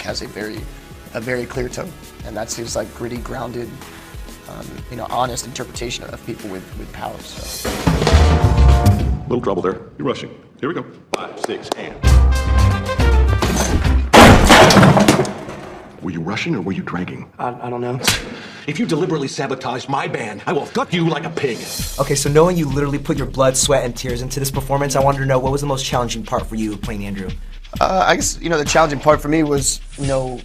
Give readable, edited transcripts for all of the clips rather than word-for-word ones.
has a very clear tone, and that's his like gritty, grounded, you know, honest interpretation of people with power. So. Little trouble there. You're rushing. Here we go. 5, 6, and. Were you rushing or were you dragging? I don't know. If you deliberately sabotage my band, I will gut you like a pig. Okay, so knowing you literally put your blood, sweat, and tears into this performance, I wanted to know what was the most challenging part for you playing Andrew? I guess, you know, the challenging part for me was, you know,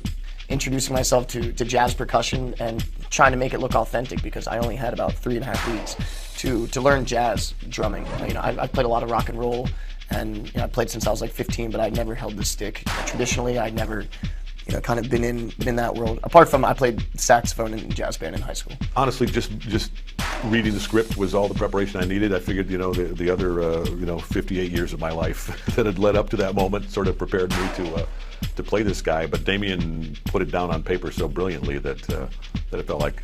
introducing myself to jazz percussion and trying to make it look authentic, because I only had about 3.5 weeks to learn jazz drumming. You know, I played a lot of rock and roll, and you know, I played since I was like 15, but I never held the stick. Traditionally, I'd never, you know, kind of been in that world. Apart from I played saxophone in jazz band in high school. Honestly, just reading the script was all the preparation I needed. I figured, you know, the other, you know, 58 years of my life that had led up to that moment sort of prepared me to play this guy. But Damien put it down on paper so brilliantly that it felt like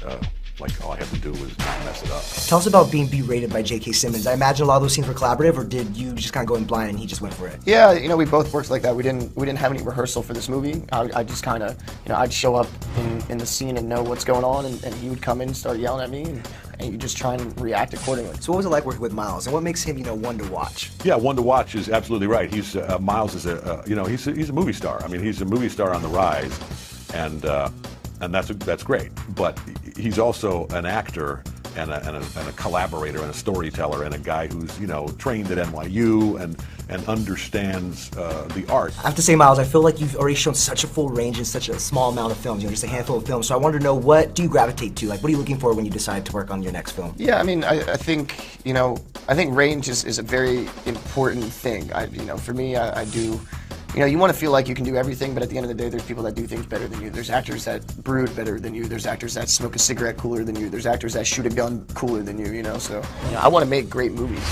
all I had to do was not mess it up. Tell us about being berated by J.K. Simmons. I imagine a lot of those scenes were collaborative, or did you just kind of go in blind and he just went for it? Yeah, you know, we both worked like that. We didn't have any rehearsal for this movie. I just kind of, you know, I'd show up in the scene and know what's going on, and he would come in and start yelling at me, and you just try and react accordingly. So what was it like working with Miles, and what makes him, you know, one to watch? Yeah, one to watch is absolutely right. He's Miles is you know, he's a movie star. I mean, he's a movie star on the rise, and that's great. But he's also an actor and a collaborator and a storyteller and a guy who's, you know, trained at NYU and understands the art. I have to say, Miles, I feel like you've already shown such a full range in such a small amount of films, you know, just a handful of films. So I wanted to know, what do you gravitate to? Like, what are you looking for when you decide to work on your next film? Yeah, I mean, I think, you know, I think range is a very important thing. You know, for me, I do. You know, you want to feel like you can do everything, but at the end of the day, there's people that do things better than you. There's actors that brood better than you. There's actors that smoke a cigarette cooler than you. There's actors that shoot a gun cooler than you, you know? So, you know, I want to make great movies.